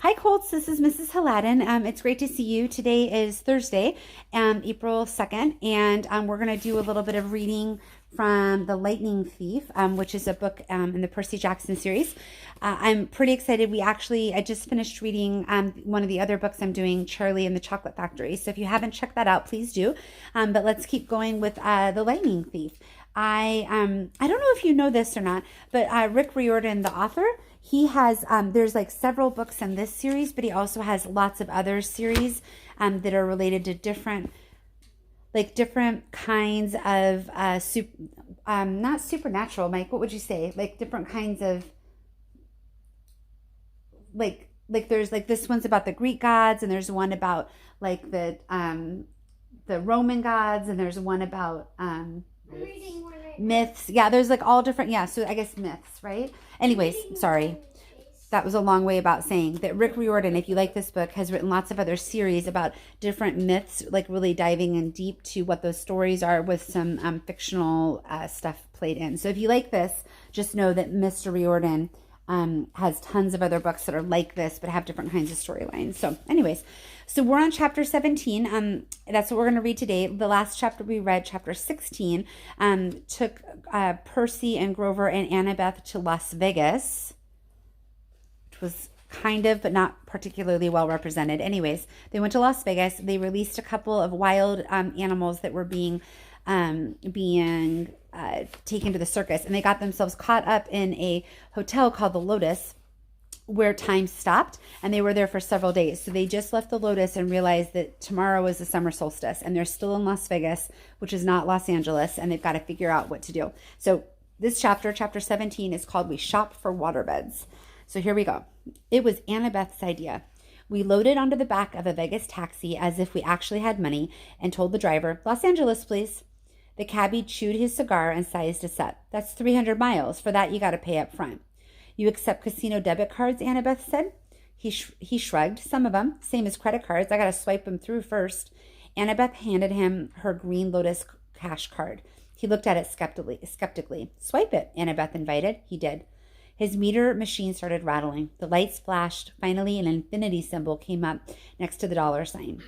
Hi, Colts. This is Mrs. Hladun. It's great to see you. Today is Thursday, April 2nd, and we're going to do a little bit of reading from The Lightning Thief, which is a book in the Percy Jackson series. I'm pretty excited. I just finished reading one of the other books I'm doing, Charlie and the Chocolate Factory. So if you haven't checked that out, please do. But let's keep going with The Lightning Thief. I don't know if you know this or not, but Rick Riordan, the author, he has there's like several books in this series, but he also has lots of other series that are related to different kinds of not supernatural, Mike. What would you say? Like different kinds of there's like this one's about the Greek gods, and there's one about like the Roman gods, and there's one about myths. Yeah, there's like all different. Yeah, so I guess myths, right? Anyways, sorry. That was a long way about saying that Rick Riordan, if you like this book, has written lots of other series about different myths, like really diving in deep to what those stories are with some fictional stuff played in. So if you like this, just know that Mr. Riordan has tons of other books that are like this, but have different kinds of storylines. So anyways, so we're on chapter 17. That's what we're going to read today. The last chapter we read, chapter 16, took Percy and Grover and Annabeth to Las Vegas, which was kind of, but not particularly well represented. Anyways, they went to Las Vegas. They released a couple of wild animals that were being taken to the circus, and they got themselves caught up in a hotel called the Lotus, where time stopped, and they were there for several days. So they just left the Lotus and realized that tomorrow is the summer solstice, and they're still in Las Vegas, which is not Los Angeles, and they've got to figure out what to do. So this chapter 17, is called We Shop for Waterbeds. So here we go. It was Annabeth's idea. We loaded onto the back of a Vegas taxi as if we actually had money and told the driver, "Los Angeles, please." The cabbie chewed his cigar and sized us up. "That's 300 miles. For that, you got to pay up front." "You accept casino debit cards?" Annabeth said. He shrugged. "Some of them. Same as credit cards. I got to swipe them through first." Annabeth handed him her green Lotus cash card. He looked at it skeptically. "Swipe it," Annabeth invited. He did. His meter machine started rattling. The lights flashed. Finally, an infinity symbol came up next to the dollar sign.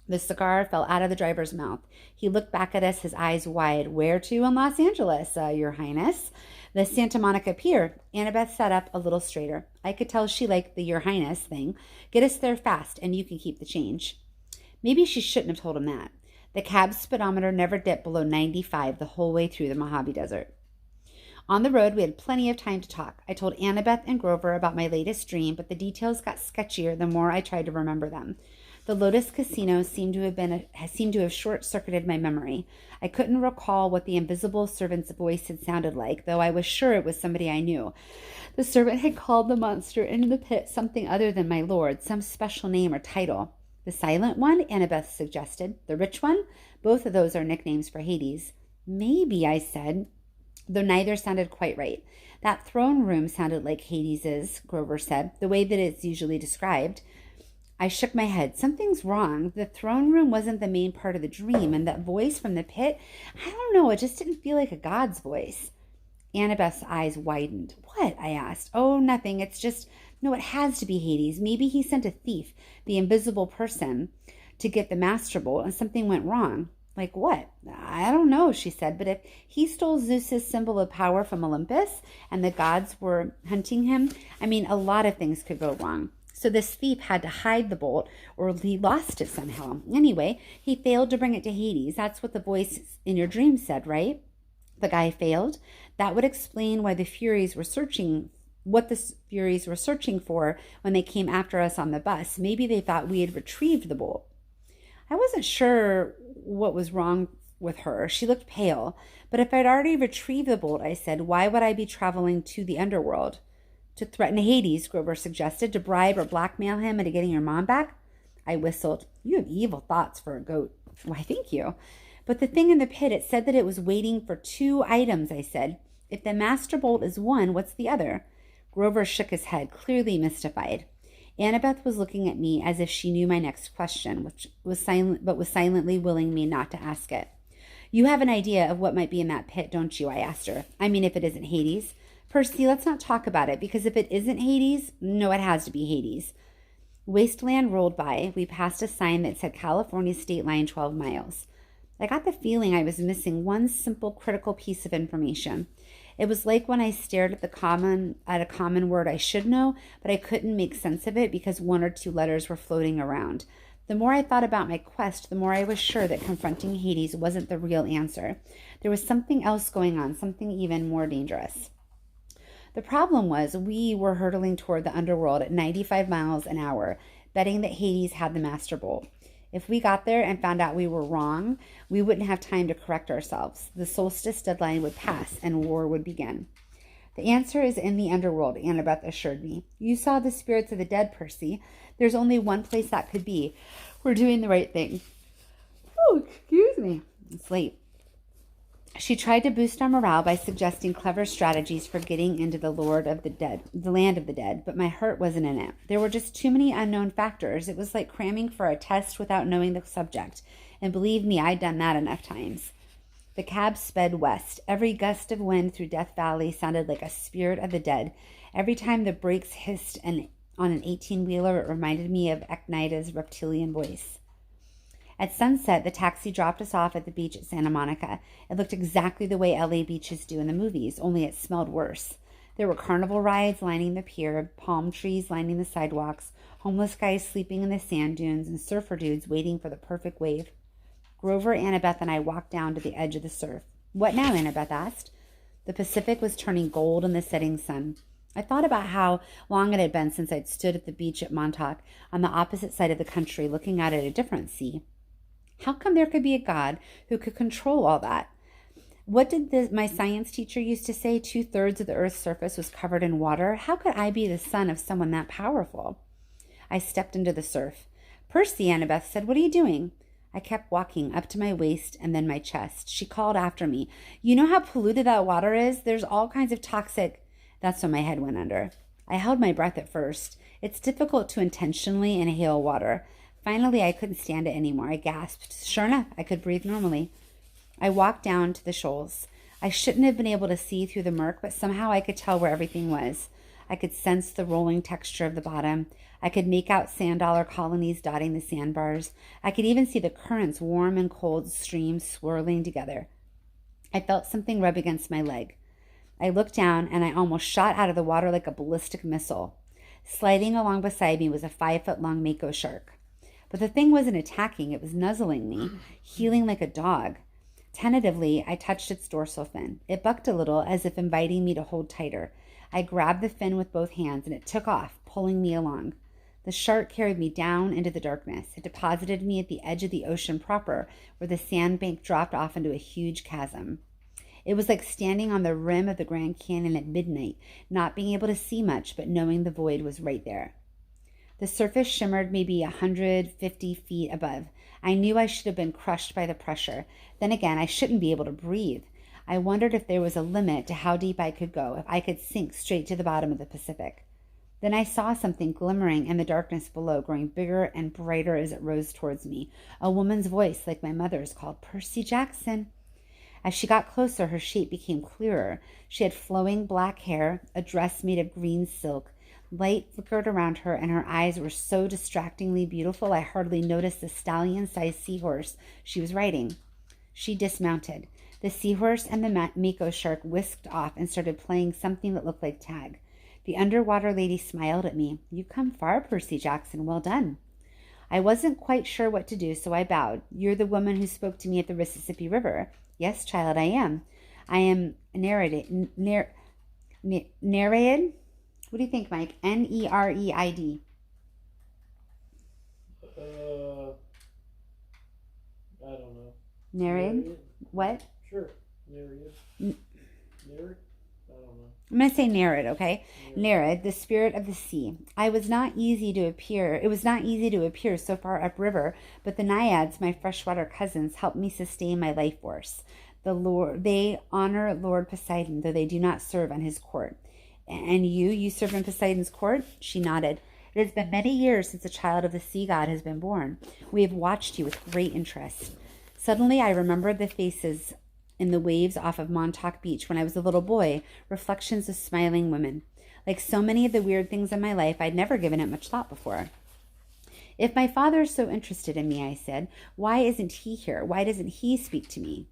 The cigar fell out of the driver's mouth. He looked back at us, his eyes wide. "Where to in Los Angeles, Your Highness?" "The Santa Monica Pier." Annabeth sat up a little straighter. I could tell she liked the "Your Highness" thing. "Get us there fast, and you can keep the change." Maybe she shouldn't have told him that. The cab's speedometer never dipped below 95 the whole way through the Mojave Desert. On the road, we had plenty of time to talk. I told Annabeth and Grover about my latest dream, but the details got sketchier the more I tried to remember them. The Lotus Casino seemed to have short-circuited my memory. I couldn't recall what the invisible servant's voice had sounded like, though I was sure it was somebody I knew. The servant had called the monster into the pit something other than my lord, some special name or title. "The Silent One," Annabeth suggested. "The Rich One?" "Both of those are nicknames for Hades." "Maybe," I said, though neither sounded quite right. "That throne room sounded like Hades's," Grover said, "the way that it's usually described." I shook my head. Something's wrong. The throne room wasn't the main part of the dream, and that voice from the pit, I don't know, it just didn't feel like a god's voice. Annabeth's eyes widened. "What?" I asked. "Oh, nothing. It's just, no, it has to be Hades. Maybe he sent a thief, the invisible person, to get the Master Bolt, and something went wrong." "Like what?" "I don't know," she said, "but if he stole Zeus's symbol of power from Olympus and the gods were hunting him, I mean, a lot of things could go wrong. So this thief had to hide the bolt, or he lost it somehow. Anyway, he failed to bring it to Hades. That's what the voice in your dream said, right?" "The guy failed?" "That would explain why the Furies were searching for when they came after us on the bus. Maybe they thought we had retrieved the bolt." I wasn't sure what was wrong with her. She looked pale. "But if I'd already retrieved the bolt," I said, "why would I be traveling to the underworld?" "To threaten Hades," Grover suggested, "to bribe or blackmail him into getting your mom back." I whistled. "You have evil thoughts for a goat." "Why, thank you." "But the thing in the pit, it said that it was waiting for 2 items," I said. "If the Master Bolt is one, what's the other?" Grover shook his head, clearly mystified. Annabeth was looking at me as if she knew my next question, which was silently willing me not to ask it. "You have an idea of what might be in that pit, don't you?" I asked her. "I mean, if it isn't Hades." "Percy, let's not talk about it, because if it isn't Hades, no, it has to be Hades." Wasteland rolled by. We passed a sign that said California state line 12 miles. I got the feeling I was missing one simple critical piece of information. It was like when I stared at a common word I should know, but I couldn't make sense of it because one or two letters were floating around. The more I thought about my quest, the more I was sure that confronting Hades wasn't the real answer. There was something else going on, something even more dangerous. The problem was we were hurtling toward the underworld at 95 miles an hour, betting that Hades had the master bolt. If we got there and found out we were wrong, we wouldn't have time to correct ourselves. The solstice deadline would pass and war would begin. The answer is in the underworld, Annabeth assured me. You saw the spirits of the dead, Percy. There's only one place that could be. We're doing the right thing. Oh, excuse me. It's late. She tried to boost our morale by suggesting clever strategies for getting into the land of the dead, but my heart wasn't in it. There were just too many unknown factors. It was like cramming for a test without knowing the subject, and believe me, I'd done that enough times. The cab sped west. Every gust of wind through Death Valley sounded like a spirit of the dead. Every time the brakes hissed on an 18-wheeler, it reminded me of Eknida's reptilian voice. At sunset, the taxi dropped us off at the beach at Santa Monica. It looked exactly the way LA beaches do in the movies, only it smelled worse. There were carnival rides lining the pier, palm trees lining the sidewalks, homeless guys sleeping in the sand dunes, and surfer dudes waiting for the perfect wave. Grover, Annabeth, and I walked down to the edge of the surf. What now? Annabeth asked. The Pacific was turning gold in the setting sun. I thought about how long it had been since I'd stood at the beach at Montauk, on the opposite side of the country, looking out at a different sea. How come there could be a God who could control all that? What did my science teacher used to say? 2/3 of the Earth's surface was covered in water. How could I be the son of someone that powerful? I stepped into the surf. Percy, Annabeth said, what are you doing? I kept walking up to my waist and then my chest. She called after me. You know how polluted that water is? There's all kinds of toxic... That's when my head went under. I held my breath at first. It's difficult to intentionally inhale water. Finally, I couldn't stand it anymore. I gasped. Sure enough, I could breathe normally. I walked down to the shoals. I shouldn't have been able to see through the murk, but somehow I could tell where everything was. I could sense the rolling texture of the bottom. I could make out sand dollar colonies dotting the sandbars. I could even see the currents, warm and cold streams swirling together. I felt something rub against my leg. I looked down, and I almost shot out of the water like a ballistic missile. Sliding along beside me was a 5-foot-long mako shark. But the thing wasn't attacking, it was nuzzling me, heeling like a dog. Tentatively, I touched its dorsal fin. It bucked a little, as if inviting me to hold tighter. I grabbed the fin with both hands, and it took off, pulling me along. The shark carried me down into the darkness. It deposited me at the edge of the ocean proper, where the sandbank dropped off into a huge chasm. It was like standing on the rim of the Grand Canyon at midnight, not being able to see much, but knowing the void was right there. The surface shimmered maybe 150 feet above. I knew I should have been crushed by the pressure. Then again, I shouldn't be able to breathe. I wondered if there was a limit to how deep I could go, if I could sink straight to the bottom of the Pacific. Then I saw something glimmering in the darkness below, growing bigger and brighter as it rose towards me. A woman's voice, like my mother's, called, "Percy Jackson." As she got closer, her shape became clearer. She had flowing black hair, a dress made of green silk. Light flickered around her, and her eyes were so distractingly beautiful I hardly noticed the stallion-sized seahorse she was riding. She dismounted. The seahorse and the mako shark whisked off and started playing something that looked like tag. The underwater lady smiled at me. "You've come far, Percy Jackson. Well done." I wasn't quite sure what to do, so I bowed. "You're the woman who spoke to me at the Mississippi River." "Yes, child, I am. I am Nereid. Nereid? What do you think, Mike? Nereid. I don't know. Nereid? What? Sure. Nereid. Nereid? I don't know. I'm going to say Nereid, okay? Nereid, the spirit of the sea. It was not easy to appear so far upriver, but the naiads, my freshwater cousins, helped me sustain my life force. They honor Lord Poseidon, though they do not serve on his court. "And you serve in Poseidon's court?" She nodded. "It has been many years since a child of the sea god has been born. We have watched you with great interest." Suddenly I remembered the faces in the waves off of Montauk Beach when I was a little boy, reflections of smiling women. Like so many of the weird things in my life, I'd never given it much thought before. If my father is so interested in me, I said, why isn't he here? Why doesn't he speak to me?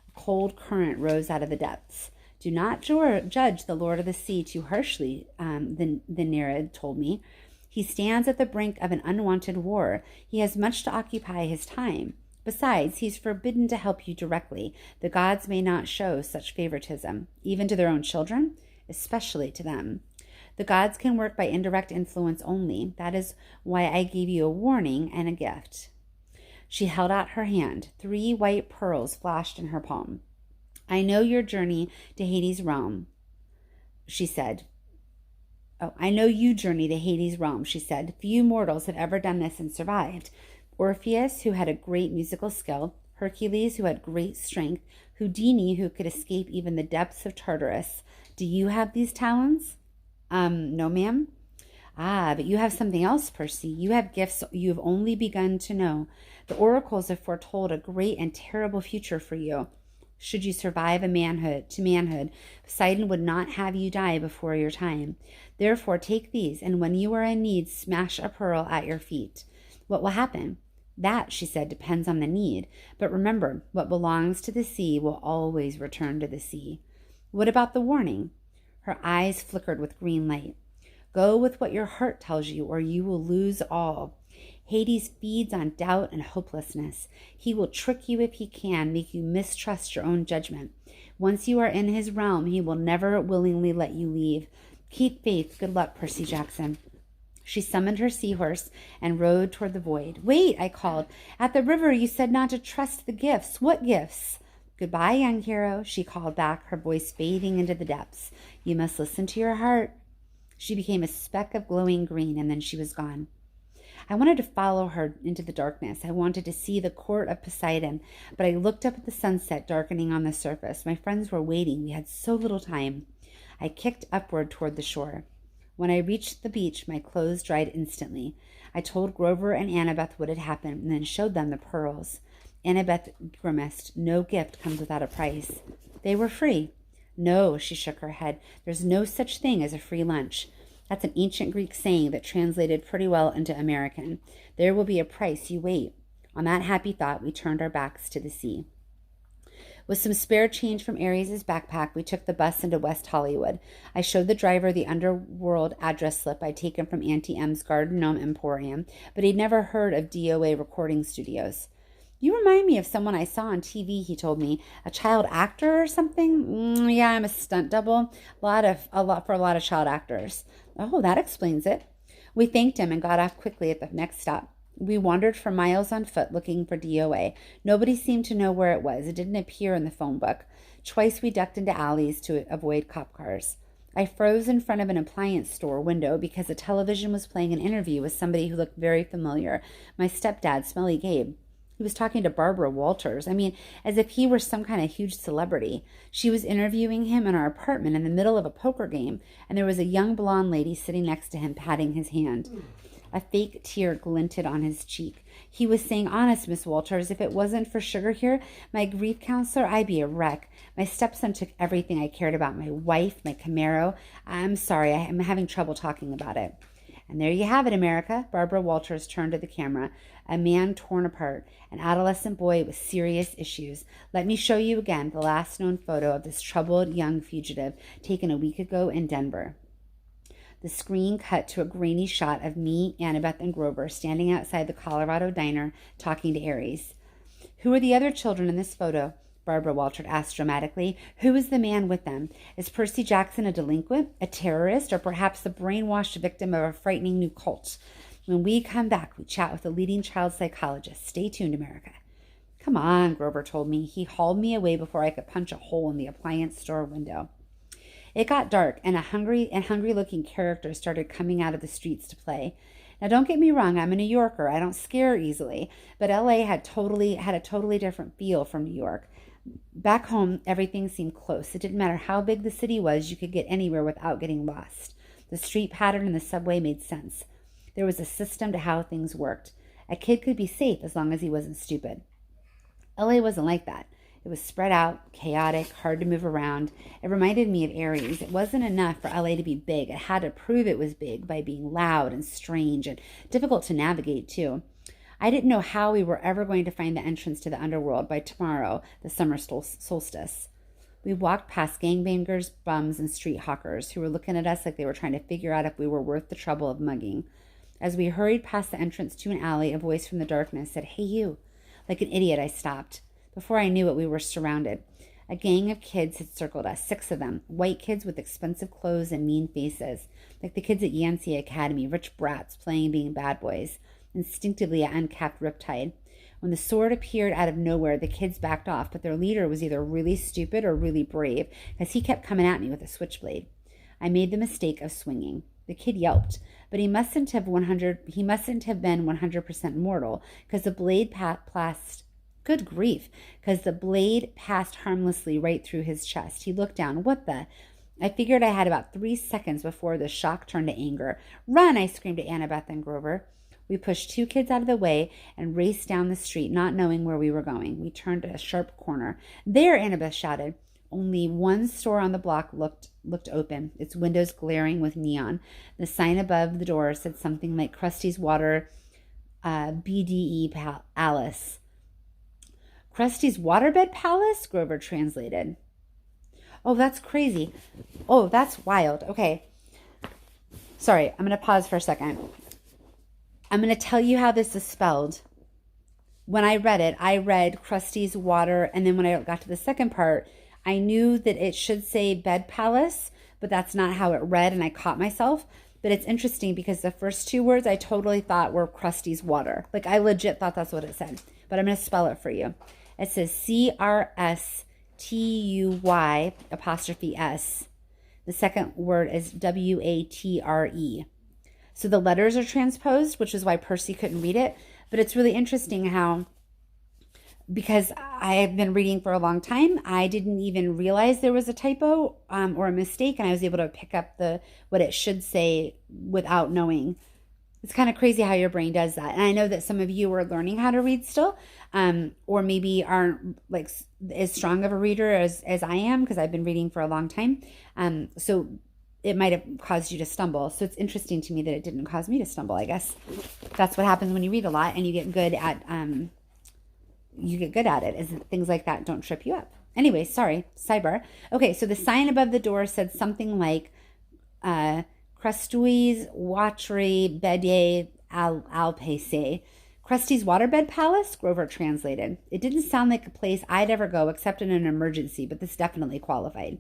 A cold current rose out of the depths. Do not judge the Lord of the Sea too harshly, the Nereid told me. He stands at the brink of an unwanted war. He has much to occupy his time. Besides, he's forbidden to help you directly. The gods may not show such favoritism, even to their own children, especially to them. The gods can work by indirect influence only. That is why I gave you a warning and a gift. She held out her hand. 3 white pearls flashed in her palm. I know your journey to Hades' realm, she said. I know you journey to Hades' realm, she said. Few mortals have ever done this and survived. Orpheus, who had a great musical skill, Hercules, who had great strength, Houdini, who could escape even the depths of Tartarus. Do you have these talents? No, ma'am. Ah, but you have something else, Percy. You have gifts you have only begun to know. The oracles have foretold a great and terrible future for you. Should you survive manhood, Poseidon would not have you die before your time. Therefore, take these, and when you are in need, smash a pearl at your feet. What will happen? That, she said, depends on the need. But remember, what belongs to the sea will always return to the sea. What about the warning? Her eyes flickered with green light. Go with what your heart tells you, or you will lose all. Hades feeds on doubt and hopelessness. He will trick you if he can, make you mistrust your own judgment. Once you are in his realm, he will never willingly let you leave. Keep faith. Good luck, Percy Jackson. She summoned her seahorse and rode toward the void. Wait, I called. At the river you said not to trust the gifts. What gifts? Goodbye, young hero, she called back, her voice fading into the depths. You must listen to your heart. She became a speck of glowing green, and then she was gone. I wanted to follow her into the darkness. I wanted to see the court of Poseidon, but I looked up at the sunset darkening on the surface. My friends were waiting. We had so little time. I kicked upward toward the shore. When I reached the beach, my clothes dried instantly. I told Grover and Annabeth what had happened and then showed them the pearls. Annabeth grimaced. No gift comes without a price. They were free. No, she shook her head. There's no such thing as a free lunch. That's an ancient Greek saying that translated pretty well into American. There will be a price, you wait. On that happy thought, we turned our backs to the sea. With some spare change from Aries' backpack, we took the bus into West Hollywood. I showed the driver the underworld address slip I'd taken from Auntie M's Garden Gnome Emporium, but he'd never heard of DOA recording studios. You remind me of someone I saw on TV, he told me. A child actor or something? Yeah, I'm a stunt double. A lot for a lot of child actors. Oh, that explains it. We thanked him and got off quickly at the next stop. We wandered for miles on foot looking for DOA. Nobody seemed to know where it was. It didn't appear in the phone book. Twice we ducked into alleys to avoid cop cars. I froze in front of an appliance store window because the television was playing an interview with somebody who looked very familiar. My stepdad, Smelly Gabe. He was talking to Barbara Walters. I mean, as if he were some kind of huge celebrity. She was interviewing him in our apartment in the middle of a poker game, and there was a young blonde lady sitting next to him patting his hand. A fake tear glinted on his cheek. He was saying, honest, Miss Walters, if it wasn't for sugar here, my grief counselor, I'd be a wreck. My stepson took everything I cared about, my wife, my Camaro. I'm sorry, I'm having trouble talking about it. And there you have it, America. Barbara Walters turned to the camera. A man torn apart, an adolescent boy with serious issues. Let me show you again the last known photo of this troubled young fugitive taken a week ago in Denver. The screen cut to a grainy shot of me, Annabeth, and Grover standing outside the Colorado diner talking to Aries. Who are the other children in this photo? Barbara Walters asked dramatically. Who is the man with them? Is Percy Jackson a delinquent, a terrorist, or perhaps the brainwashed victim of a frightening new cult? When we come back, we chat with a leading child psychologist. Stay tuned, America. Come on, Grover told me. He hauled me away before I could punch a hole in the appliance store window. It got dark, and hungry-looking characters started coming out of the streets to play. Now, don't get me wrong, I'm a New Yorker. I don't scare easily, but LA had a totally different feel from New York. Back home, everything seemed close. It didn't matter how big the city was, you could get anywhere without getting lost. The street pattern and the subway made sense. There was a system to how things worked. A kid could be safe as long as he wasn't stupid. LA wasn't like that. It was spread out, chaotic, hard to move around. It reminded me of Aries. It wasn't enough for LA to be big. It had to prove it was big by being loud and strange and difficult to navigate, too. I didn't know how we were ever going to find the entrance to the underworld by tomorrow, the summer solstice. We walked past gangbangers, bums, and street hawkers who were looking at us like they were trying to figure out if we were worth the trouble of mugging. As we hurried past the entrance to an alley, a voice from the darkness said, "Hey, you." Like an idiot, I stopped. Before I knew it, we were surrounded. A gang of kids had circled us, 6 of them, white kids with expensive clothes and mean faces, like the kids at Yancey Academy, rich brats playing being bad boys. Instinctively, I uncapped Riptide. When the sword appeared out of nowhere, the kids backed off, but their leader was either really stupid or really brave, because he kept coming at me with a switchblade. I made the mistake of swinging. The kid yelped, but he mustn't have been 100% mortal, because the blade passed. Good grief, because the blade passed harmlessly right through his chest. He looked down. What the? I figured I had about 3 seconds before the shock turned to anger. "Run!" I screamed at Annabeth and Grover. We pushed 2 kids out of the way and raced down the street, not knowing where we were going. We turned a sharp corner. "There!" Annabeth shouted. Only one store on the block looked open, its windows glaring with neon. The sign above the door said something like Krusty's Water BDE Palace. Krusty's Waterbed Palace? Grover translated. Oh, that's crazy. Oh, that's wild. Okay. Sorry, I'm going to pause for a second. I'm going to tell you how this is spelled. When I read it, I read Krusty's Water, and then when I got to the second part, I knew that it should say Bed Palace, but that's not how it read, and I caught myself. But it's interesting because the first 2 words I totally thought were Krusty's Water. Like, I legit thought that's what it said. But I'm going to spell it for you. It says CRSTUY''S. The second word is WATRE. So the letters are transposed, which is why Percy couldn't read it. But it's really interesting how, because I have been reading for a long time, I didn't even realize there was a typo or a mistake, and I was able to pick up what it should say without knowing. It's kind of crazy how your brain does that. And I know that some of you are learning how to read still, or maybe aren't like as strong of a reader as I am, because I've been reading for a long time. So it might have caused you to stumble. So it's interesting to me that it didn't cause me to stumble. I guess that's what happens when you read a lot and you get good at it, is things like that don't trip you up. Anyway, sorry, sidebar. Okay, so the sign above the door said something like Krusty's Watery Bede Alpese. Krusty's Waterbed Palace, Grover translated. It didn't sound like a place I'd ever go except in an emergency, but this definitely qualified.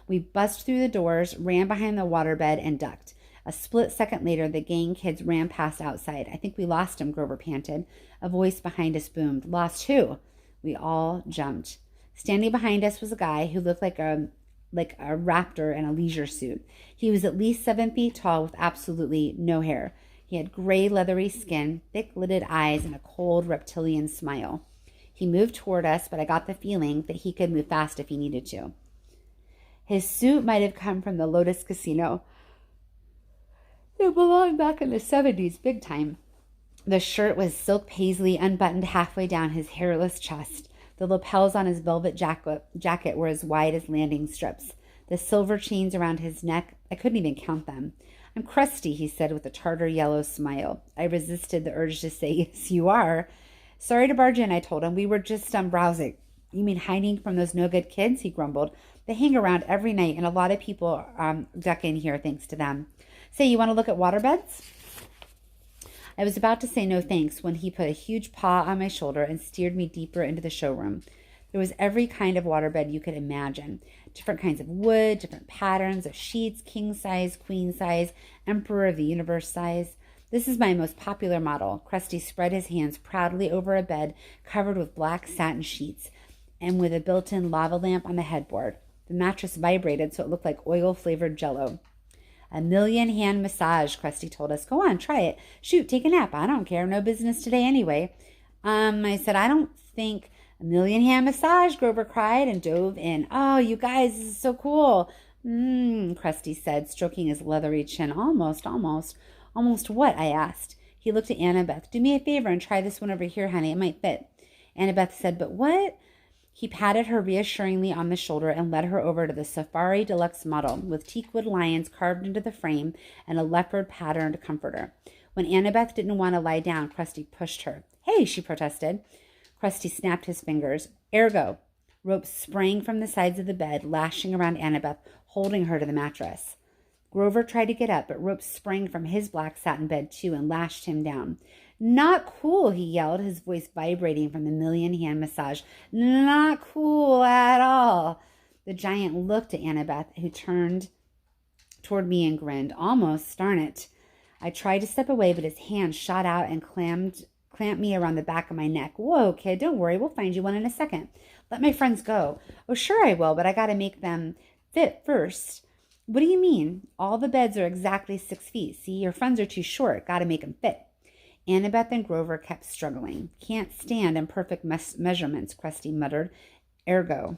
We bust through the doors, ran behind the waterbed, and ducked. A split second later, the gang kids ran past outside. "I think we lost him," Grover panted. A voice behind us boomed. "Lost who?" We all jumped. Standing behind us was a guy who looked like a raptor in a leisure suit. He was at least 7 feet tall with absolutely no hair. He had gray, leathery skin, thick-lidded eyes, and a cold, reptilian smile. He moved toward us, but I got the feeling that he could move fast if he needed to. His suit might have come from the Lotus Casino. It belonged back in the 70s, big time. The shirt was silk paisley, unbuttoned halfway down his hairless chest. The lapels on his velvet jacket were as wide as landing strips. The silver chains around his neck, I couldn't even count them. "I'm Krusty," he said with a tartar yellow smile. I resisted the urge to say, "Yes, you are." "Sorry to barge in," I told him. "We were just browsing." "You mean hiding from those no-good kids?" he grumbled. "They hang around every night, and a lot of people duck in here thanks to them. Say, you want to look at waterbeds?" I was about to say no thanks when he put a huge paw on my shoulder and steered me deeper into the showroom. There was every kind of waterbed you could imagine. Different kinds of wood, different patterns of sheets, king size, queen size, emperor of the universe size. "This is my most popular model." Krusty spread his hands proudly over a bed covered with black satin sheets and with a built-in lava lamp on the headboard. The mattress vibrated so it looked like oil-flavored Jell-O. "A 1,000,000 hand massage," Krusty told us. "Go on, try it. Shoot, take a nap. I don't care. No business today anyway." I said, "I don't think..." "A 1,000,000 hand massage," Grover cried and dove in. "Oh, you guys, this is so cool." Krusty said, stroking his leathery chin. Almost. "Almost what?" I asked. He looked at Annabeth. "Do me a favor and try this one over here, honey. It might fit." Annabeth said, "But what?" He patted her reassuringly on the shoulder and led her over to the Safari Deluxe model with teakwood lions carved into the frame and a leopard-patterned comforter. When Annabeth didn't want to lie down, Krusty pushed her. "Hey," she protested. Krusty snapped his fingers. "Ergo." Ropes sprang from the sides of the bed, lashing around Annabeth, holding her to the mattress. Grover tried to get up, but Ropes sprang from his black satin bed too and lashed him down. "Not cool," he yelled, his voice vibrating from the million-hand massage. "Not cool at all." The giant looked at Annabeth, who turned toward me and grinned. "Almost, darn it." I tried to step away, but his hand shot out and clamped me around the back of my neck. "Whoa, kid, don't worry. We'll find you one in a second. Let my friends go." "Oh, sure I will, but I got to make them fit first." "What do you mean? All the beds are exactly 6 feet. See, your friends are too short. Got to make them fit." Annabeth and Grover kept struggling. "Can't stand imperfect measurements," Krusty muttered. "Ergo."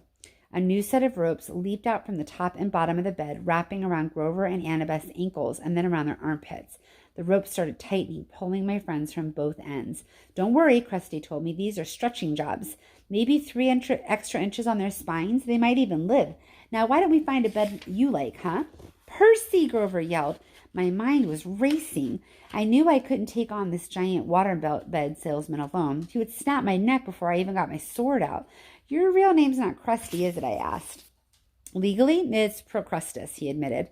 A new set of ropes leaped out from the top and bottom of the bed, wrapping around Grover and Annabeth's ankles and then around their armpits. The ropes started tightening, pulling my friends from both ends. "Don't worry," Krusty told me. "These are stretching jobs. Maybe 3 extra inches on their spines. They might even live. Now, why don't we find a bed you like, huh?" "Percy!" Grover yelled. My mind was racing. I knew I couldn't take on this giant waterbed salesman alone. He would snap my neck before I even got my sword out. "Your real name's not Krusty, is it?" I asked. "Legally, it's Procrustes," he admitted.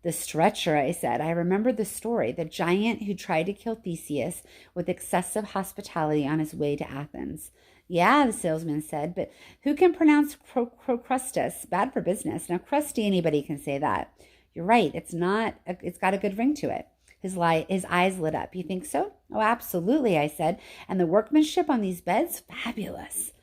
"The stretcher," I said. I remembered the story, the giant who tried to kill Theseus with excessive hospitality on his way to Athens. "Yeah," the salesman said, "but who can pronounce Procrustes? Bad for business. Now, Krusty, anybody can say that." "You're right. It's got a good ring to it." His eyes lit up. "You think so?" "Oh, absolutely," I said. "And the workmanship on these beds? Fabulous."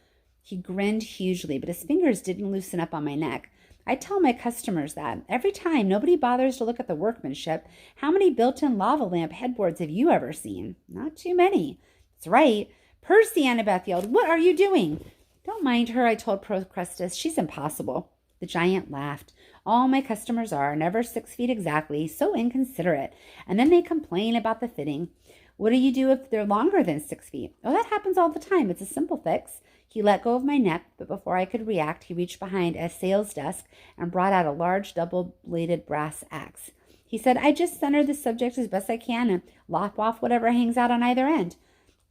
He grinned hugely, but his fingers didn't loosen up on my neck. I tell my customers that. Every time, nobody bothers to look at the workmanship. How many built-in lava lamp headboards have you ever seen? Not too many. That's right. "Percy!" Annabeth yelled. "What are you doing?" "Don't mind her," I told Procrustes. "She's impossible." The giant laughed. "All my customers are, never 6 feet exactly, so inconsiderate. And then they complain about the fitting. What do you do if they're longer than 6 feet? "Oh, that happens all the time. It's a simple fix." He let go of my neck, but before I could react, he reached behind a sales desk and brought out a large double-bladed brass axe. He said, "I just center the subject as best I can and lop off whatever hangs out on either end."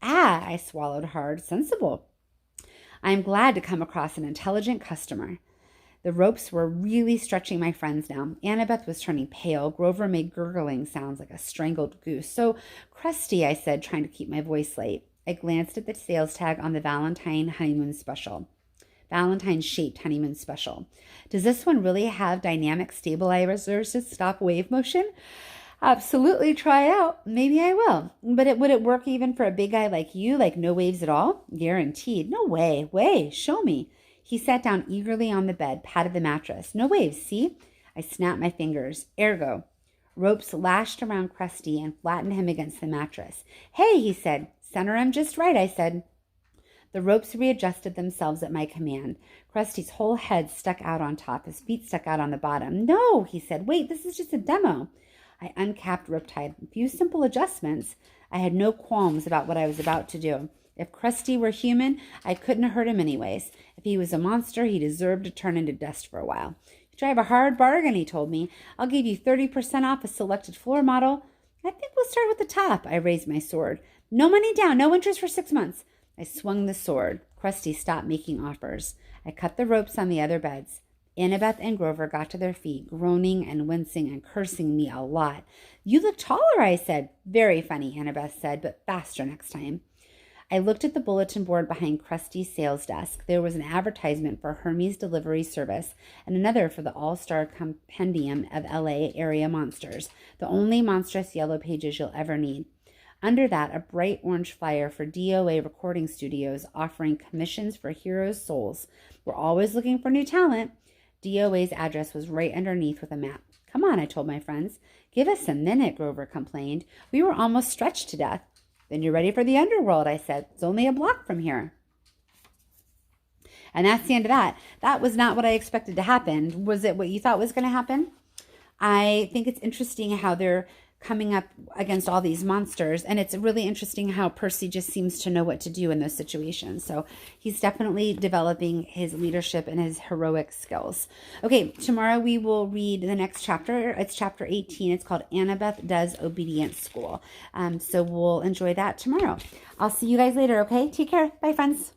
"Ah," I swallowed hard. "Sensible. I am glad to come across an intelligent customer." The ropes were really stretching my friends now. Annabeth was turning pale. Grover made gurgling sounds like a strangled goose. "So, Krusty," I said, trying to keep my voice light. I glanced at the sales tag on the Valentine shaped honeymoon special. "Does this one really have dynamic stabilizers to stop wave motion?" "Absolutely, try out." "Maybe I will. But would it work even for a big guy like you, like no waves at all?" "Guaranteed." "No way. Show me." He sat down eagerly on the bed, patted the mattress. "No waves, see?" I snapped my fingers. "Ergo." Ropes lashed around Krusty and flattened him against the mattress. "Hey," he said. "Center him just right," I said. The ropes readjusted themselves at my command. Krusty's whole head stuck out on top. His feet stuck out on the bottom. "No," he said. "Wait, this is just a demo." I uncapped Riptide. A few simple adjustments. I had no qualms about what I was about to do. If Krusty were human, I couldn't hurt him anyways. If he was a monster, he deserved to turn into dust for a while. "You drive a hard bargain," he told me. "I'll give you 30% off a selected floor model." "I think we'll start with the top." I raised my sword. "No money down, no interest for 6 months." I swung the sword. Krusty stopped making offers. I cut the ropes on the other beds. Annabeth and Grover got to their feet, groaning and wincing and cursing me a lot. "You look taller," I said. "Very funny," Annabeth said, "but faster next time." I looked at the bulletin board behind Krusty's sales desk. There was an advertisement for Hermes Delivery Service and another for the All-Star Compendium of LA area monsters, the only monstrous yellow pages you'll ever need. Under that, a bright orange flyer for DOA recording studios offering commissions for heroes' souls. We're always looking for new talent. DOA's address was right underneath with a map. "Come on," I told my friends. "Give us a minute," Grover complained. "We were almost stretched to death." "Then you're ready for the underworld," I said. "It's only a block from here." And that's the end of that. That was not what I expected to happen. Was it what you thought was going to happen? I think it's interesting how they're coming up against all these monsters. And it's really interesting how Percy just seems to know what to do in those situations. So he's definitely developing his leadership and his heroic skills. Okay, tomorrow we will read the next chapter. It's chapter 18. It's called Annabeth Does Obedience School. So we'll enjoy that tomorrow. I'll see you guys later, okay? Take care. Bye, friends.